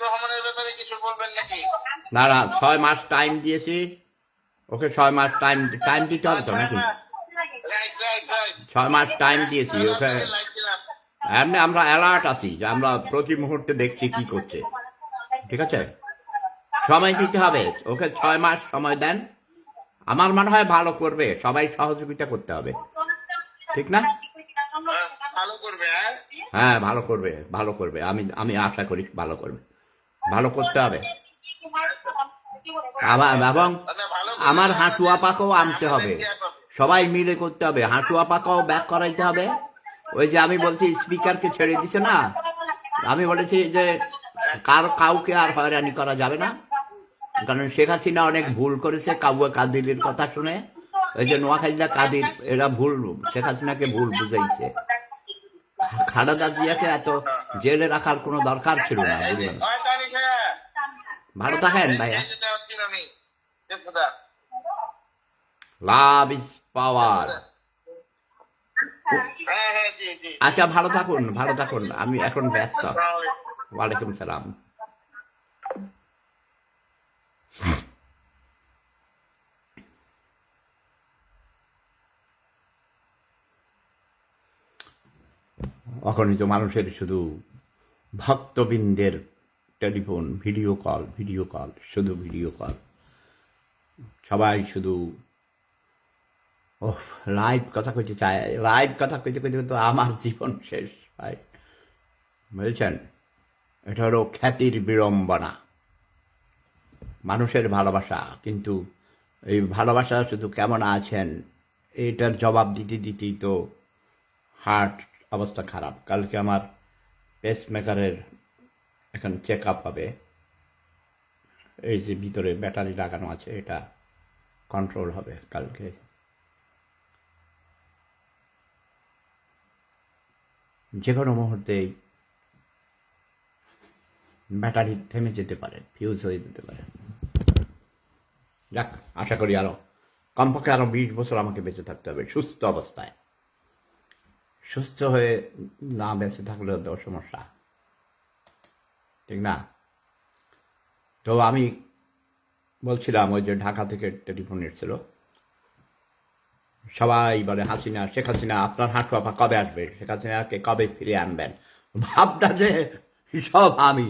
রহমানের ব্যাপারে কিছু বলবেন নাকি? না না, 6 মাস টাইম দিয়েছি ওকে। 6 মাস টাইম দিতে হবে তো নাকি? 6 মাস টাইম দিয়েছি ওকে। এমনি আমরা অ্যালার্ট আছি যে আমরা প্রতি মুহূর্তে দেখছি কি করছে, ঠিক আছে? সময় দিতে হবে ওকে, 6 মাস সময় দেন। আমার মনে হয় ভালো করবে, সবাই সহযোগিতা করতে হবে, ঠিক না? ভালো করবে। হ্যাঁ ভালো করবে, ভালো করবে, আমি আমি আশা করি ভালো করবে। ভালো করতে হবে এবং আমার হাঁটু আপাকেও আনতে হবে, সবাই মিলে করতে হবে। হাঁটু আপাকেও ব্যাক করাইতে হবে। ওই যে আমি বলছি স্পিকারকে ছেড়ে দিছে না, আমি বলেছি যে কাউকে আর হয়রানি করা যাবে না, কারণ শেখ হাসিনা অনেক ভুল করেছে কাউয়া কাদিরের কথা শুনে। ওই যে নোয়াখালীরা কাদির, এরা ভুল শেখ হাসিনাকে ভুল বুঝাইছে। খালেদা জিয়াকে এত জেলে রাখার কোনো দরকার ছিল না, বুঝলেন? ভালো থাকেন ভাইয়া। লাভ ইজ পাওয়ার। আচ্ছা ভালো থাকুন, ভালো থাকুন, আমি এখন ব্যস্ত। ওয়ালাইকুম সালাম। অগণিত মানুষের শুধু ভক্তবৃন্দের টেলিফোন, ভিডিও কল, শুধু ভিডিও কল। সবাই শুধু লাইভ কথা কইতে চায়। লাইভ কথা কইতে কইতে তো আমার জীবন শেষ ভাই, বুঝেছেন? এটা হলো খ্যাতির বিড়ম্বনা, মানুষের ভালোবাসা। কিন্তু এই ভালোবাসা শুধু কেমন আছেন এটার জবাব দিতে দিতেই তো হার্ট অবস্থা খারাপ। কালকে আমার পেসমেকারের এখন চেক আপ হবে। এই যে ভিতরে ব্যাটারি লাগানো আছে এটা কন্ট্রোল হবে কালকে। যে কোনো মুহূর্তেই ব্যাটারি থেমে যেতে পারে, ফিউজ হয়ে যেতে পারে। যাক, আশা করি কমপক্ষে 20 বছর আমাকে বেঁচে থাকতে হবে সুস্থ অবস্থায়। সুস্থ হয়ে না বেঁচে থাকলেও তো সমস্যা, ঠিক না? তো আমি বলছিলাম ওই যে ঢাকা থেকে টেলিফোন এসেছিল, সবাই বলে হাসিনা, শেখ হাসিনা আপনার হাঁটু আপা কবে আসবে, শেখ হাসিনাকে কবে ফিরিয়ে আনবেন। ভাবটা যে সব আমি।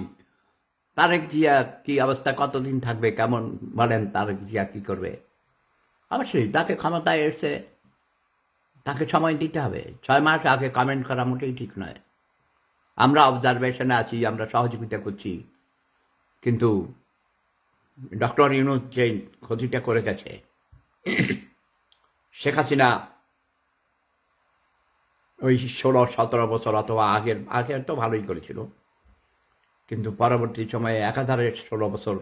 তারেক জিয়া কি অবস্থা, কতদিন থাকবে, কেমন বলেন? তারেক জিয়া কি করবে? অবশ্যই তাকে ক্ষমতায় এসে তাকে সময় দিতে হবে। 6 মাস আগে কমেন্ট করা মোটেই ঠিক নয়। আমরা অবজারভেশনে আছি, আমরা সহযোগিতা করছি, কিন্তু ডক্টর ইউনূস যে ক্ষতিটা করে গেছে, শেখ হাসিনা ওই 16-17 বছর অথবা আগের তো ভালোই করেছিল, কিন্তু পরবর্তী সময়ে একাধারে 16 বছর,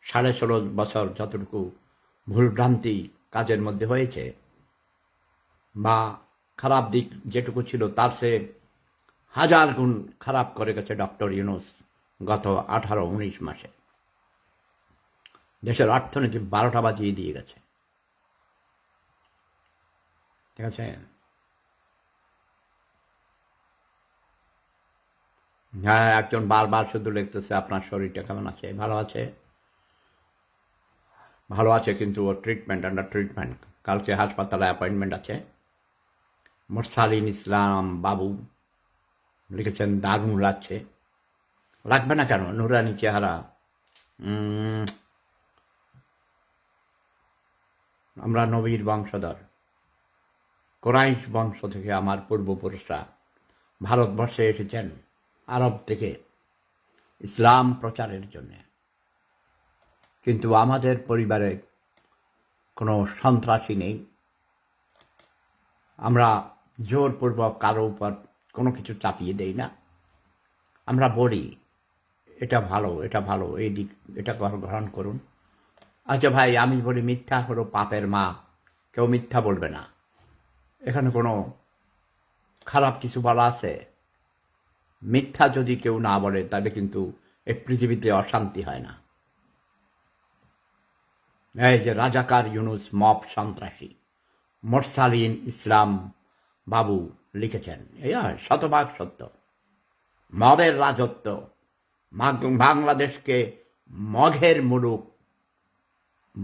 16.5 বছর যতটুকু ভুলভ্রান্তি কাজের মধ্যে হয়েছে বা খারাপ দিক যেটুকু ছিল তার সে 1000 গুণ খারাপ করে গেছে ডক্টর ইউনূস গত 18-19 মাসে। দেশের অর্থনীতি 12টা বাজিয়ে দিয়ে গেছে, ঠিক আছে? হ্যাঁ, একজন বারবার শুধু লিখতেছে আপনার শরীরটা কেমন আছে। ভালো আছে, ভালো আছে, কিন্তু ওর ট্রিটমেন্ট, আন্ডার ট্রিটমেন্ট। কালকে হাসপাতালে অ্যাপয়েন্টমেন্ট আছে। মোরসালিন ইসলাম বাবু লিখেছেন দারুণ লাগছে। লাগবে না কেন? নুরানি চেহারা। আমরা নবীর বংশধর, কোরাইশ বংশ থেকে আমার পূর্বপুরুষরা ভারতবর্ষে এসেছেন আরব থেকে ইসলাম প্রচারের জন্য। কিন্তু আমাদের পরিবারে কোনো সন্ত্রাসী নেই। আমরা জোরপূর্বক কারো উপর কোনো কিছু চাপিয়ে দেই না। আমরা বলি এটা ভালো, এটা ভালো, এই দিক এটা গ্রহণ করুন। আচ্ছা ভাই, আমি বলি মিথ্যা হলো পাপের মা, কেউ মিথ্যা বলবে না। এখানে কোনো খারাপ কিছু বলা আছে? মিথ্যা যদি কেউ না বলে তাহলে কিন্তু এই পৃথিবীতে অশান্তি হয় না। এই যে রাজাকার ইউনূস মব সন্ত্রাসী, মোরসালিন ইসলাম বাবু লিখেছেন, এই শতভাগ সত্য। মবের রাজত্ব বাংলাদেশকে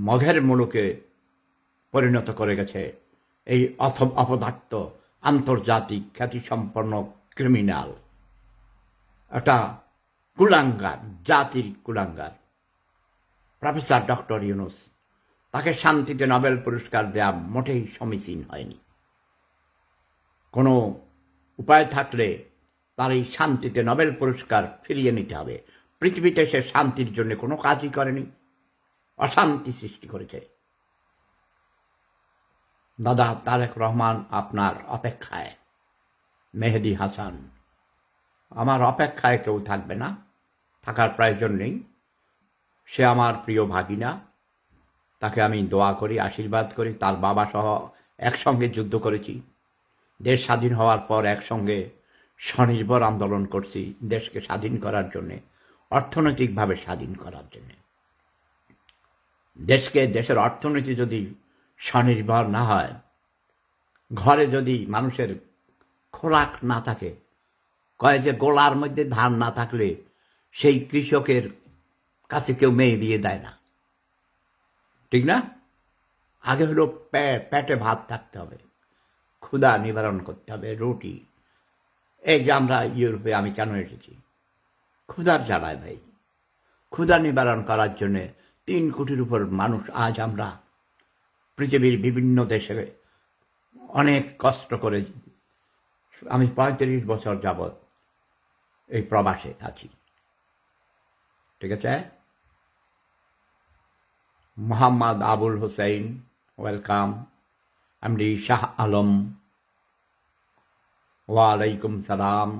মঘের মুলুকে পরিণত করে গেছে এই অপদার্থ আন্তর্জাতিক খ্যাতিসম্পন্ন ক্রিমিনাল, একটা কুলাঙ্গার, জাতির কুলাঙ্গার প্রফেসর ডক্টর ইউনূস। তাকে শান্তিতে নোবেল পুরস্কার দেওয়া মোটেই সমীচীন হয়নি। কোনো উপায় থাকলে তার এই শান্তিতে নোবেল পুরস্কার ফিরিয়ে নিতে হবে। পৃথিবীতে সে শান্তির জন্য কোনো কাজই করেনি, অশান্তি সৃষ্টি করেছে। দাদা তারেক রহমান আপনার অপেক্ষায়, মেহেদী হাসান আমার অপেক্ষায় কেউ থাকবে না, থাকার প্রয়োজন নেই। সে আমার প্রিয় ভাগিনা, তাকে আমি দোয়া করি, আশীর্বাদ করি। তার বাবা সহ একসঙ্গে যুদ্ধ করেছি, দেশ স্বাধীন হওয়ার পর একসঙ্গে স্বনির্ভর আন্দোলন করছি দেশকে স্বাধীন করার জন্যে, অর্থনৈতিকভাবে স্বাধীন করার জন্যে। দেশের অর্থনীতি যদি স্বনির্ভর না হয়, ঘরে যদি মানুষের খোরাক না থাকে, কয় যে গোলার মধ্যে ধান না থাকলে সেই কৃষকের কাছে কেউ মেয়ে দিয়ে দেয় না, ঠিক না? আগে হলো পেটে ভাত থাকতে হবে, ক্ষুধা নিবারণ করতে হবে, রুটি। এই যে আমরা ইউরোপে, আমি কেন এসেছি? ক্ষুধার জ্বালায় ভাই। ক্ষুধা নিবারণ করার জন্য 3 কোটির উপর মানুষ আজ আমরা পৃথিবীর বিভিন্ন দেশে অনেক কষ্ট করে, আমি 35 বছর যাবৎ এই প্রবাসে আছি, ঠিক আছে? মোহাম্মদ আবুল হোসেন, ওয়েলকাম। এমডি শাহ আলম, ওয়ালাইকুম সালাম।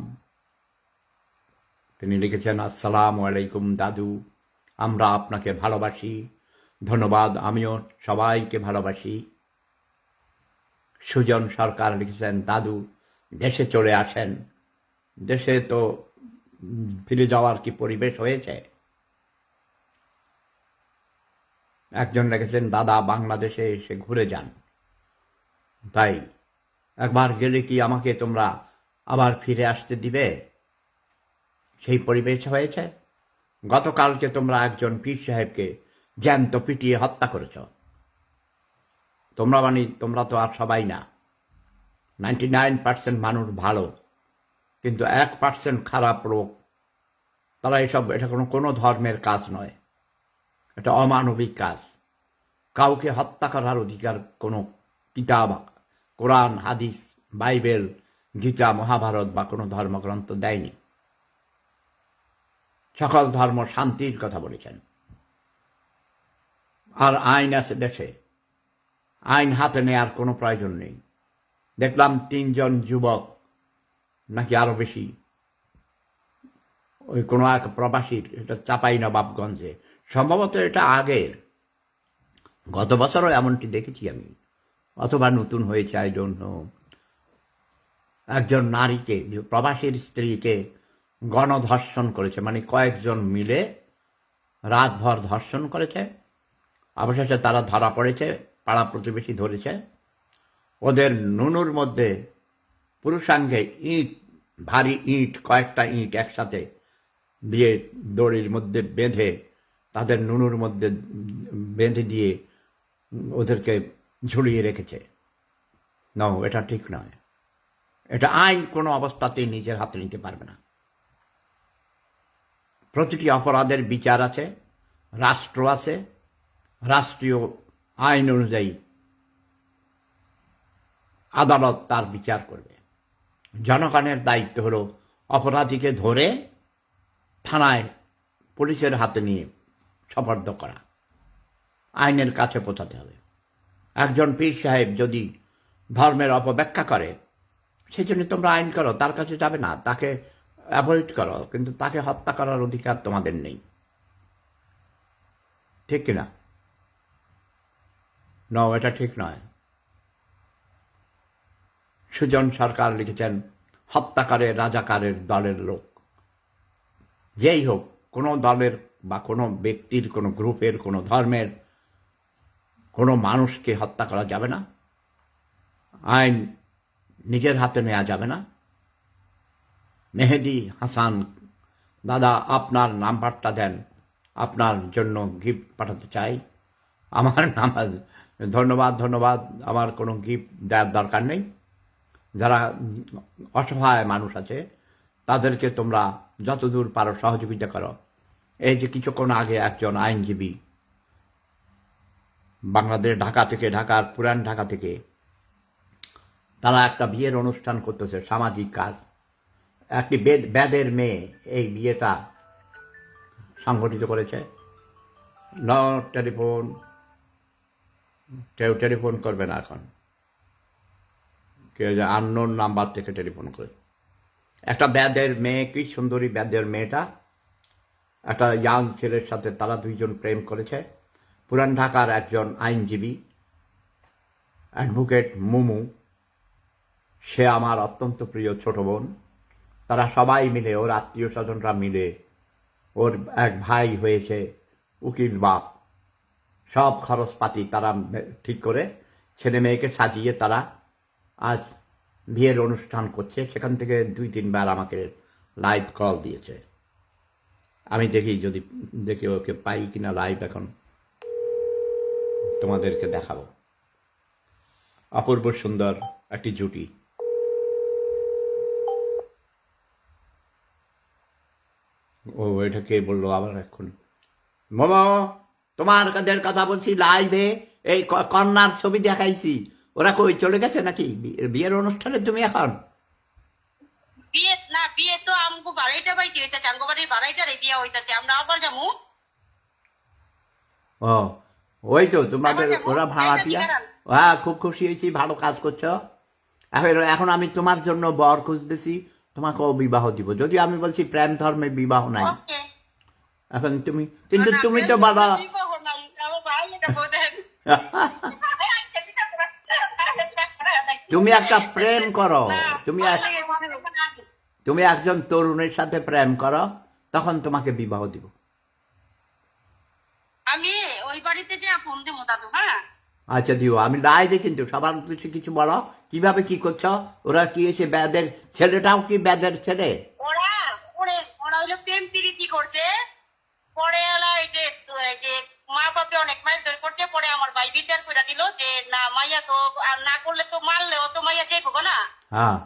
তিনি লিখেছেন, আসসালামু আলাইকুম দাদু, আমরা আপনাকে ভালোবাসি। ধন্যবাদ, আমিও সবাইকে ভালোবাসি। সুজন সরকার লিখেছেন, দাদু দেশে চলে আসেন। দেশে তো ফিরে যাওয়ার কি পরিবেশ হয়েছে? একজন লিখেছেন, দাদা বাংলাদেশে এসে ঘুরে যান। তাই একবার গেলে কি আমাকে তোমরা আবার ফিরে আসতে দিবে? সেই পরিবেশ হয়েছে। গতকালকে তোমরা একজন পীর সাহেবকে জ্যান্ত পিটিয়ে হত্যা করেছ। তোমরা তো আর সবাই না। 99% মানুষ ভালো, কিন্তু 1% খারাপ লোক। তারা এটা কোনো ধর্মের কাজ নয়, এটা অমানবিক কাজ। কাউকে হত্যা করার অধিকার কোনো কিতাব, কোরআন, হাদিস, বাইবেল, গীতা, মহাভারত বা কোনো ধর্মগ্রন্থ দেয়নি। সকল ধর্ম শান্তির কথা বলেছেন। আর আইন আছে দেশে, আইন হাতে নেওয়ার কোনো প্রয়োজন নেই। দেখলাম 3 জন যুবক, নাকি আরো বেশি, ওই কোনো এক প্রবাসীর, এটা চাঁপাইনবাবগঞ্জে, সম্ভবত এটা আগের, গত বছরও এমনটি দেখেছি আমি, অথবা নতুন হয়েছে, আই ডোন্ট নো। একজন নারীকে, প্রবাসীর স্ত্রীকে গণধর্ষণ করেছে, মানে কয়েকজন মিলে রাতভর ধর্ষণ করেছে। অবশেষে তারা ধরা পড়েছে, পাড়া প্রতিবেশী ধরেছে। ওদের নুনুর মধ্যে পুরুষাঙ্গে ভারী ইট, কয়েকটা ইট একসাথে দিয়ে দড়ির মধ্যে বেঁধে, তাদের নুনুর মধ্যে বেঁধে দিয়ে ওদেরকে ঝুলিয়ে রেখেছে। না, এটা ঠিক নয়। এটা আইন কোনো অবস্থাতেই নিজের হাতে নিতে পারবে না। প্রতিটি অপরাধের বিচার আছে, রাষ্ট্র আছে, রাষ্ট্রীয় আইন অনুযায়ী আদালত তার বিচার করবে। জনগণের দায়িত্ব হলো অপরাধীকে ধরে থানায় পুলিশের হাতে নিয়ে সোপর্দ করা, আইনের কাছে পৌঁছাতে হবে। একজন পীর সাহেব যদি ধর্মের অপব্যাখ্যা করে, সেজন্য তোমরা আইন করো, তার কাছে যাবে না, তাকে অ্যাভয়েড করো, কিন্তু তাকে হত্যা করার অধিকার তোমাদের নেই, ঠিক কিনা? ন, এটা ঠিক নয়। সুজন সরকার লিখেছেন, হত্যাকারে রাজাকারের দলের লোক। যেই হোক, কোনো দলের বা কোনো ব্যক্তির, কোনো গ্রুপের, কোনো ধর্মের কোনো মানুষকে হত্যা করা যাবে না, আইন নিজের হাতে নেওয়া যাবে না। মেহেদী হাসান দাদা আপনার নাম্বারটা দেন, আপনার জন্য গিফট পাঠাতে চাই। আমার নাম্বার, ধন্যবাদ ধন্যবাদ, আমার কোনো গিফট দেওয়ার দরকার নেই। যারা অসহায় মানুষ আছে তাদেরকে তোমরা যতদূর পারো সহযোগিতা করো। এই যে কিছুক্ষণ আগে একজন আইনজীবী বাংলাদেশ ঢাকার পুরান ঢাকা থেকে তারা একটা বিয়ের অনুষ্ঠান করতেছে, সামাজিক কাজ। একটি বেদের মেয়ে এই বিয়েটা সংগঠিত করেছে। ন টেলিফোন, কেউ টেলিফোন করবে না এখন, কেউ যে আননোন নাম্বার থেকে টেলিফোন করে। একটা বেদের মেয়ে, কি সুন্দরী বেদের মেয়েটা, একটা ইয়াং ছেলের সাথে তারা দুইজন প্রেম করেছে। পুরান ঢাকার একজন আইনজীবী অ্যাডভোকেট মুমু, সে আমার অত্যন্ত প্রিয় ছোট বোন। তারা সবাই মিলে, ওর আত্মীয় স্বজনরা মিলে, ওর এক ভাই হয়েছে উকিল বাপ, সব খরচপাতি তারা ঠিক করে ছেলে মেয়েকে সাজিয়ে তারা আজ বিয়ের অনুষ্ঠান করছে। সেখান থেকে 2-3 বার আমাকে লাইভ কল দিয়েছে। আমি দেখি ওকে পাই কিনা লাইভ, এখন তোমাদেরকে দেখাবো। অপূর্ব সুন্দর একটি জুটি। ও এটা কে বললো আবার এখন? মামা, তোমার কাদের কথা বলছি লাইভে, এই কন্যার ছবি দেখাইছি। ওরা কই চলে গেছে নাকি বিয়ের অনুষ্ঠানে? তুমি এখন বিয়ে তো আমগো বাড়াইটা বাইতে হইতাছে, আমগো বাড়ির বাড়াইটারে বিয়া হইতাছে, আমরা আবার যামু। ও ওই তো তোমাদের আবার যাবো, ওরা ভাড়াটিয়া। হ্যাঁ, খুব খুশি হয়েছি, ভালো কাজ করছো। এখন আমি তোমার জন্য বর খুঁজতেছি, তোমাকেও বিবাহ দিব। যদিও আমি বলছি প্রেম ধর্মে বিবাহ নাই। ওকে। এখন কিন্তু তুমি তো বাবা বিবাহ নাই, আমার ভাই এটা বোঝেন। তুমি একটা প্রেম করো, তুমি একজন তরুণের সাথে প্রেম করো, তখন তোমাকে বিবাহ দিব। আমি ওই বাড়িতে যে ফোন দেবো দাদু। হ্যাঁ আচ্ছা দিও, আমি লাইভে কিন্তু সবার উদ্দেশ্যে কিছু বলো, কিভাবে কি করছো। ওরা কি এসে বেদের ছেলেটাও কি বেদের ছেলে? ওরা ওরা হইলো প্রেম প্রীতি করছে। পরে এলা এই যে মা বাপে অনেক মাইল ধরে করছে। পরে আমার ভাই বিচার করে দিল যে না, মাইয়া তো আর না করলে তো মারলেও তো মাইয়া যাইবো না। হ্যাঁ,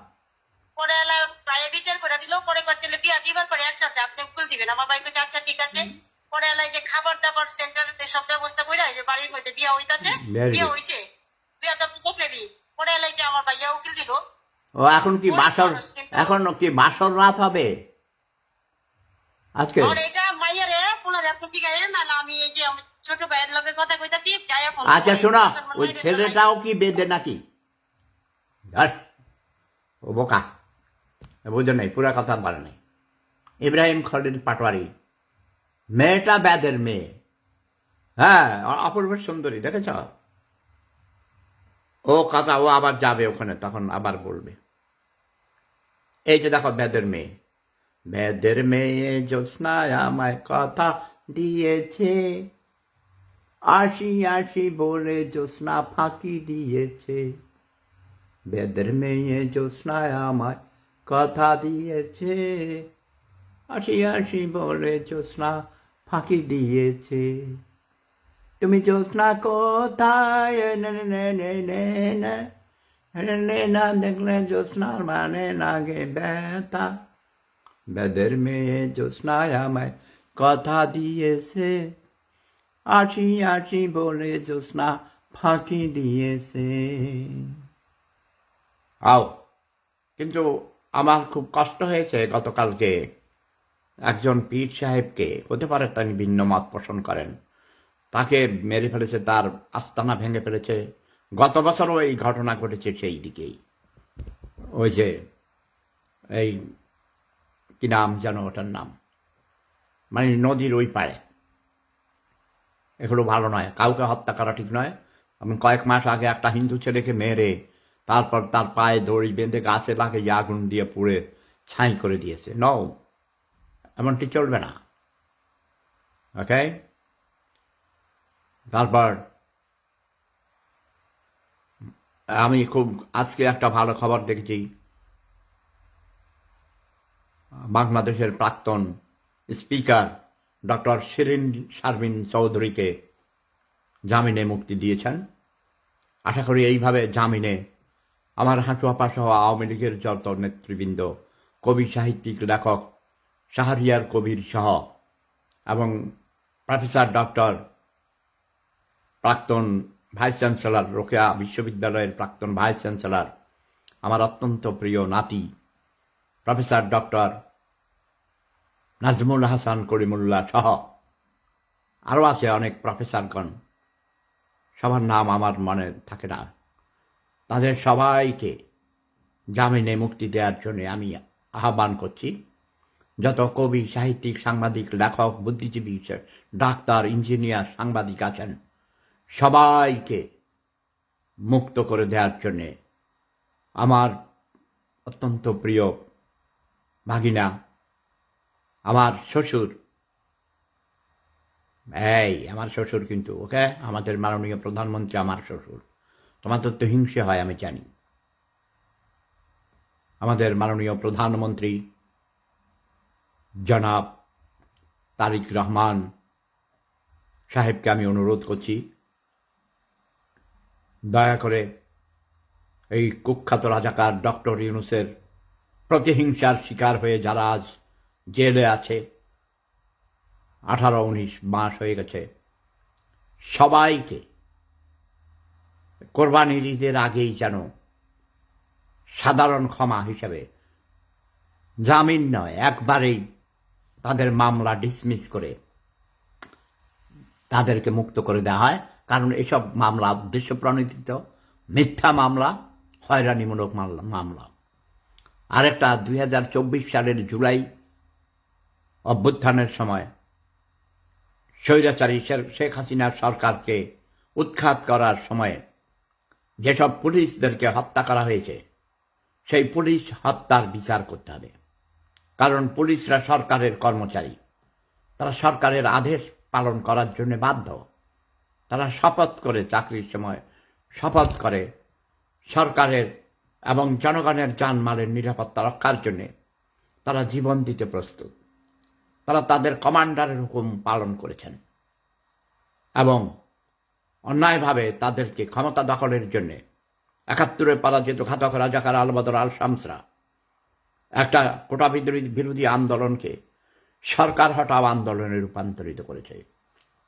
পরে এলা প্রায় বিচার করে দিল। পরে করতে বিয়া দিবার পরে একসাথে আপনি ফুল দিবেন। আমার ভাই কইছে আচ্ছা ঠিক আছে। পরে এলাই যে খাবার দাবার সেন্টারে সব ব্যবস্থা করে যে বাড়ির মধ্যে বিয়া হইতাছে, Very বিয়া good. হইছে, বিয়াটা দেখলে দি। পরে এলাই যে আমার ভাইয়া উকিল দিল। ও এখন কি বাসর রাত হবে আজকে? আর এটা মাইয়ারে পুনর আপনি জিগাইলে না আমি এই যে আমি ছোট ভাইয়ের লগে কথা কইতাছি যাই এখন। আচ্ছা শোনো, ওই ছেলেটাও কি বেদে নাকি? ধর, ও বোকা, বুঝো নাই, পুরা কথা বলে নাই। ইব্রাহিম খলিল পাটোয়ারি, মেয়েটা বেদের মেয়ে। হ্যাঁ, অপূর্ব সুন্দরী, দেখেছ? ও কথা, ও আবার যাবে ওখানে, তখন আবার বলবে। এই যে দেখো বেদের মেয়ে, বেদের মেয়ে জ্যোৎস্নায় আমায় কথা দিয়েছে, আসি আসি বলে জ্যোৎস্না ফাঁকি দিয়েছে। বেদের মেয়ে জ্যোৎস্নায় আমায় কথা দিয়েছে, আসি আসি বলে জ্যোৎস্না ফাঁকি দিয়েছে। তুমি জ্যোৎস্না কোথায় না দেখলে জ্যোৎস্নার মানে লাগে ব্যথা। বেদের মেয়ে জ্যোৎস্নায় আমায় কথা দিয়েছে, আসি আসি বলে জ্যোৎস্না ফাঁকি দিয়েছে। আও, কিন্তু আমার খুব কষ্ট হয়েছে গতকালকে একজন পীর সাহেবকে, হতে পারে তিনি ভিন্ন মত পোষণ করেন, তাকে মেরে ফেলেছে, তার আস্তানা ভেঙে ফেলেছে। গত বছরও এই ঘটনা ঘটেছে সেই দিকেই, ওই যে এই কি নাম যেন ওটার নাম, মানে নদীর ওই পাড়ে। এগুলো ভালো নয়, কাউকে হত্যা করা ঠিক নয়। আমি কয়েক মাস আগে একটা হিন্দু ছেলেকে মেরে তারপর তার পায়ে দড়ি বেঁধে গাছে লাগিয়ে আগুন দিয়ে পুড়ে ছাই করে দিয়েছে। নও, এমনটি চলবে না। ওকে, তারপর আমি খুব আজকে একটা ভালো খবর দেখেছি। বাংলাদেশের প্রাক্তন স্পিকার ডক্টর শিরিন শারমিন চৌধুরীকে জামিনে মুক্তি দিয়েছেন। আশা করি এইভাবে জামিনে আমার হাঁটুয়াপা সহ আওয়ামী লীগের যত নেতৃবৃন্দ, কবি, সাহিত্যিক, লেখক শাহরিয়ার কবির সহ এবং প্রফেসর ডক্টর প্রাক্তন ভাইস চ্যান্সেলর, রোকেয়া বিশ্ববিদ্যালয়ের প্রাক্তন ভাইস চ্যান্সেলর, আমার অত্যন্ত প্রিয় নাতি প্রফেসর ডক্টর নাজমুল হাসান করিমুল্লাহ সহ আরও আছে অনেক প্রফেসরগণ, সবার নাম আমার মনে থাকে না। তাদের সবাইকে জামিনে মুক্তি দেওয়ার জন্য আমি আহ্বান করছি। যত কবি, সাহিত্যিক, সাংবাদিক, লেখক, বুদ্ধিজীবী, ডাক্তার, ইঞ্জিনিয়ার, সাংবাদিক আছেন, সবাইকে মুক্ত করে দেওয়ার জন্যে আমার অত্যন্ত প্রিয় ভাগিনা, আমার শ্বশুর, আমার শ্বশুর কিন্তু ওকে, আমাদের মাননীয় প্রধানমন্ত্রী আমার শ্বশুর। তোমাদের তো হিংসে হয় আমি জানি। আমাদের মাননীয় প্রধানমন্ত্রী জনাব তারেক রহমান সাহেবকে আমি অনুরোধ করছি, দয়া করে এই কুখ্যাত রাজাকার ডক্টর ইউনূসের প্রতিহিংসার শিকার হয়ে যারা আজ জেলে আছে, 18-19 মাস হয়ে গেছে, সবাইকে কোরবানির ঈদের আগেই যেন সাধারণ ক্ষমা হিসেবে, জামিন নয়, একবারেই তাদের মামলা ডিসমিস করে তাদেরকে মুক্ত করে দেওয়া হয়। কারণ এসব মামলা উদ্দেশ্য প্রণোদিত মিথ্যা মামলা, হয়রানিমূলক মামলা। আরেকটা 2024 সালের জুলাই অভ্যুত্থানের সময় স্বৈরাচারী শেখ হাসিনার সরকারকে উৎখাত করার সময়ে যেসব পুলিশদেরকে হত্যা করা হয়েছে, সেই পুলিশ হত্যার বিচার করতে হবে। কারণ পুলিশরা সরকারের কর্মচারী, তারা সরকারের আদেশ পালন করার জন্য বাধ্য। তারা শপথ করে, চাকরির সময় শপথ করে সরকারের এবং জনগণের জানমালের নিরাপত্তা রক্ষার জন্য তারা জীবন দিতে প্রস্তুত। তারা তাদের কমান্ডারের হুকুম পালন করেছেন এবং অন্যায়ভাবে তাদেরকে ক্ষমতা দখলের জন্য 71-এ পরাজিত ঘাতক রাজাকার আল বদর আল শামসরা একটা কোটা বিরোধী আন্দোলনকে সরকার হটাও আন্দোলনে রূপান্তরিত করেছে,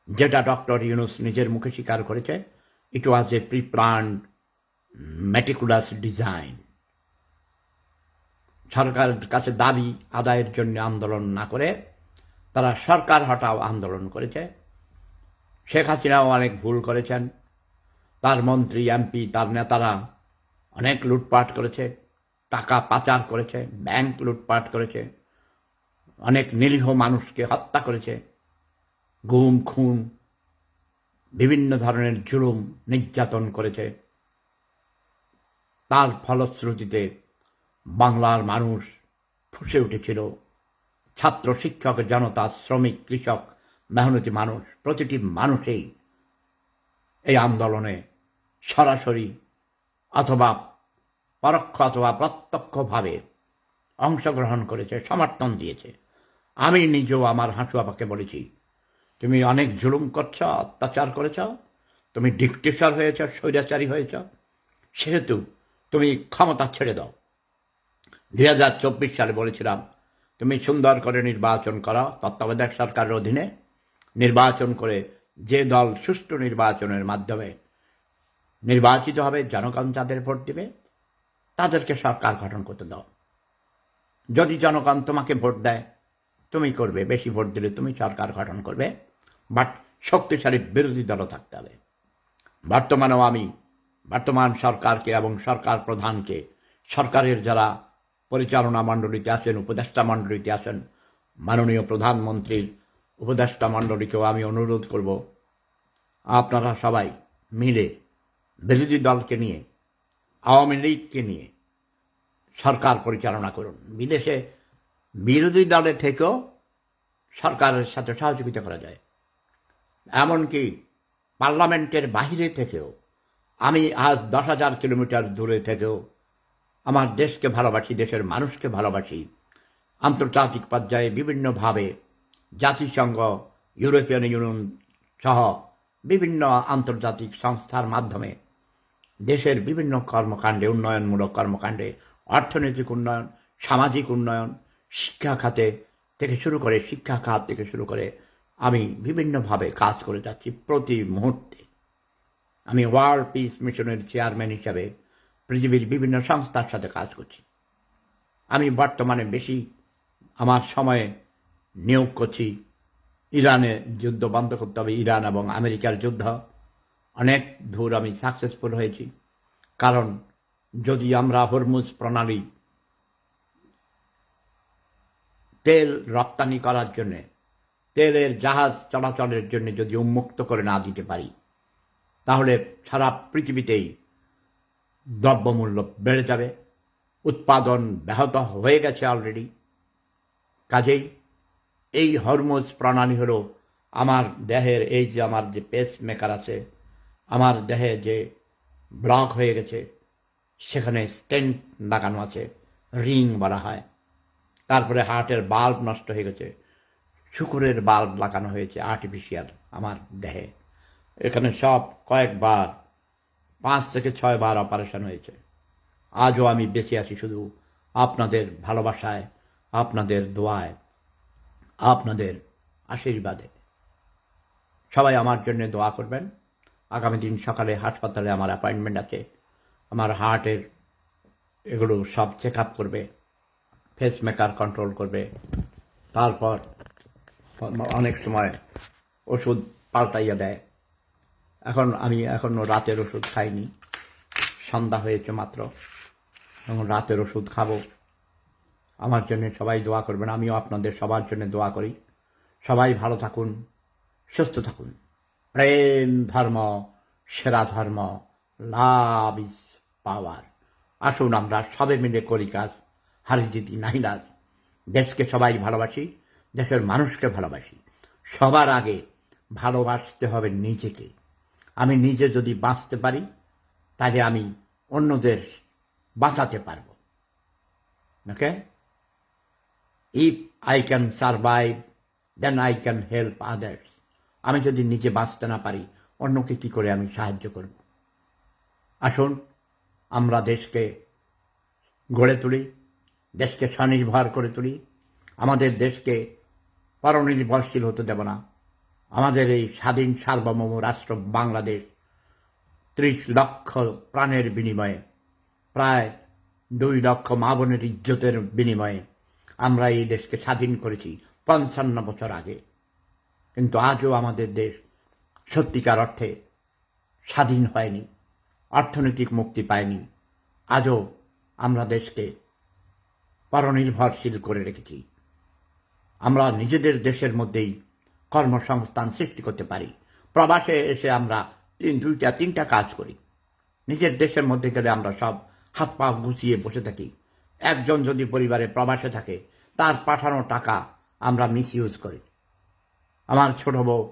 যেটা ডক্টর ইউনূস নিজের মুখে স্বীকার করেছে। ইট ওয়াজ এ প্রি-প্ল্যান্ড মেটিকুলাস ডিজাইন। সরকারের কাছে দাবি আদায়ের জন্য আন্দোলন না করে তারা সরকার হটাও আন্দোলন করেছে। শেখ হাসিনাও অনেক ভুল করেছেন, তার মন্ত্রী, এমপি, তার নেতারা অনেক লুটপাট করেছে, টাকা পাচার করেছে, ব্যাংক লুটপাট করেছে, অনেক নিরীহ মানুষকে হত্যা করেছে, গুম, খুন, বিভিন্ন ধরনের জুলুম নির্যাতন করেছে। তার ফলশ্রুতিতে বাংলার মানুষ ফুঁসে উঠেছিল। ছাত্র, শিক্ষক, জনতা, শ্রমিক, কৃষক, মেহনতি মানুষ, প্রতিটি মানুষই এই আন্দোলনে সরাসরি অথবা পরোক্ষ অথবা প্রত্যক্ষভাবে অংশগ্রহণ করেছে, সমর্থন দিয়েছে। আমি নিজেও আমার হাঁটুয়াপাকে বলেছি, তুমি অনেক জুলুম করছ, অত্যাচার করেছ, তুমি ডিকটেটর হয়েছ, স্বৈরাচারী হয়েছ, সেহেতু তুমি ক্ষমতা ছেড়ে দাও। 2024 সালে বলেছিলাম, তুমি সুন্দর করে নির্বাচন করো, তত্ত্বাবধায়ক সরকারের অধীনে নির্বাচন করে যে দল সুষ্ঠু নির্বাচনের মাধ্যমে নির্বাচিত হবে, জনগণ যাদের ভোট দেবে তাদেরকে সরকার গঠন করতে দাও। যদি জনগণ তোমাকে ভোট দেয় তুমি করবে, বেশি ভোট দিলে তুমি সরকার গঠন করবে, বাট শক্তিশালী বিরোধী দলও থাকতে হবে। বর্তমানেও আমি বর্তমান সরকারকে এবং সরকার প্রধানকে, সরকারের যারা পরিচালনা মণ্ডলীতে আছেন, উপদেষ্টা মণ্ডলীতে আছেন, মাননীয় প্রধানমন্ত্রীর উপদেষ্টা মণ্ডলীকেও আমি অনুরোধ করব, আপনারা সবাই মিলে বিরোধী দলকে নিয়ে, আওয়ামী লীগকে নিয়ে সরকার পরিচালনা করুন। বিদেশে বিরোধী দলে থেকেও সরকারের সাথে সহযোগিতা করা যায়, এমনকি পার্লামেন্টের বাহিরে থেকেও। আমি আজ 10,000 কিলোমিটার দূরে থেকেও আমার দেশকে ভালোবাসি, দেশের মানুষকে ভালোবাসি। আন্তর্জাতিক পর্যায়ে বিভিন্নভাবে জাতিসংঘ, ইউরোপিয়ান ইউনিয়ন সহ বিভিন্ন আন্তর্জাতিক সংস্থার মাধ্যমে দেশের বিভিন্ন কর্মকাণ্ডে, উন্নয়নমূলক কর্মকাণ্ডে, অর্থনৈতিক উন্নয়ন, সামাজিক উন্নয়ন, শিক্ষা খাত থেকে শুরু করে আমি বিভিন্নভাবে কাজ করে যাচ্ছি। প্রতি মুহূর্তে আমি ওয়ার্ল্ড পিস মিশনের চেয়ারম্যান হিসাবে পৃথিবীর বিভিন্ন সংস্থার সাথে কাজ করছি। আমি বর্তমানে বেশি আমার সময়ে নিয়োগ করছি ইরানে যুদ্ধ বন্ধ করতে হবে, ইরান এবং আমেরিকার যুদ্ধ। অনেক দূর আমি সাকসেসফুল হয়েছি, কারণ যদি আমরা হরমুজ প্রণালী তেল রপ্তানি করার জন্য, তেলের জাহাজ চলাচলের জন্য যদি উন্মুক্ত করে না দিতে পারি, তাহলে সারা পৃথিবীতেই দ্রব্যমূল্য বেড়ে যাবে, উৎপাদন ব্যাহত হয়ে গেছে অলরেডি। কাজেই এই হরমুজ প্রণালী হলো আমার দেহের, এই যে আমার যে পেস মেকার আছে, আমার দেহে যে ব্লক হয়ে গেছে, সেখানে স্টেন্ট লাগানো আছে, রিং বলা হয়। তারপরে হার্টের বাল্ব নষ্ট হয়ে গেছে, শুকুরের বাল্ব লাগানো হয়েছে আর্টিফিশিয়াল আমার দেহে। এখানে সব কয়েকবার 5 থেকে 6 বার অপারেশন হয়েছে। আজও আমি বেঁচে আছি শুধু আপনাদের ভালোবাসায়, আপনাদের দোয়ায়, আপনাদের আশীর্বাদে। সবাই আমার জন্য দোয়া করবেন। আগামী দিন সকালে হাসপাতালে আমার অ্যাপয়েন্টমেন্ট আছে। আমার হার্টের এগুলো সব চেক আপ করবে, ফেস মেকার কন্ট্রোল করবে। তারপর অনেক সময় ওষুধ পাল্টাইয়া দেয়। আমি এখনও রাতের ওষুধ খাইনি, সন্ধ্যা হয়েছে মাত্র, এখন রাতের ওষুধ খাবো। আমার জন্য সবাই দোয়া করবেন, আমিও আপনাদের সবার জন্য দোয়া করি। সবাই ভালো থাকুন, সুস্থ থাকুন। প্রেম ধর্ম সেরা ধর্ম, লাভ ইজ পাওয়ার। আসুন আমরা সবে মিলে করি কাজ, হারিজিতি নাহিলাজ। দেশকে সবাই ভালোবাসি, দেশের মানুষকে ভালোবাসি। সবার আগে ভালোবাসতে হবে নিজেকে। আমি নিজে যদি বাঁচতে পারি, তাহলে আমি অন্যদের বাঁচাতে পারব। Okay, if I can survive then I can help others. আমি যদি নিজে বাঁচতে না পারি, অন্যকে কি করে আমি সাহায্য করব? আসুন আমরা দেশকে গড়ে তুলি, দেশকে স্বনির্ভর করে তুলি। আমাদের দেশকে পরনির্ভরশীল হতে দেব না। আমাদের এই স্বাধীন সার্বভৌম রাষ্ট্র বাংলাদেশ 30 লক্ষ প্রাণের বিনিময়ে, প্রায় 2 লক্ষ মা বোনের ইজ্জতের বিনিময়ে আমরা এই দেশকে স্বাধীন করেছি 55 বছর আগে। কিন্তু আজও আমাদের দেশ সত্যিকার অর্থে স্বাধীন হয়নি, অর্থনৈতিক মুক্তি পায়নি। আজও আমরা দেশকে পরনির্ভরশীল করে রেখেছি। আমরা নিজেদের দেশের মধ্যেই কর্মসংস্থান সৃষ্টি করতে পারি। প্রবাসে এসে আমরা 2-3টা কাজ করি। নিজের দেশের মধ্যে গেলে আমরা সব হাত পা গুছিয়ে বসে থাকি। একজন যদি পরিবারে প্রবাসে থাকে, তার পাঠানো টাকা আমরা মিসইউজ করি। আমার ছোট বউ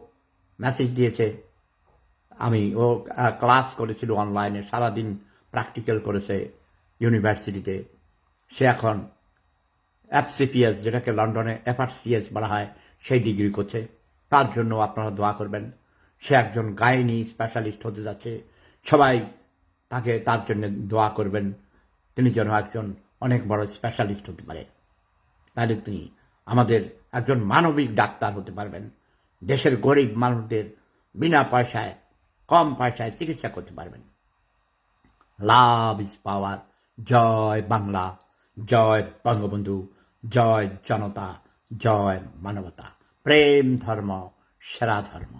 মেসেজ দিয়েছে, ও ক্লাস করেছিল অনলাইনে, সারাদিন প্র্যাকটিক্যাল করেছে ইউনিভার্সিটিতে। সে এখন FCPS, যেটাকে লন্ডনে FRCS বলা হয়, সেই ডিগ্রি করছে। তার জন্য আপনারা দোয়া করবেন। সে একজন গাইনি স্পেশালিস্ট হতে যাচ্ছে। সবাই তার জন্য দোয়া করবেন, তিনি যেন একজন অনেক বড় স্পেশালিস্ট হতে পারে। তাহলে তিনি আমাদের একজন মানবিক ডাক্তার হতে পারবেন। দেশের গরিব মানুষদের বিনা পয়সায়, কম পয়সায় চিকিৎসা করতে পারবেন। Love is power. জয় বাংলা, জয় বঙ্গবন্ধু, জয় জনতা, জয় মানবতা। প্রেম ধর্ম সেরা ধর্ম।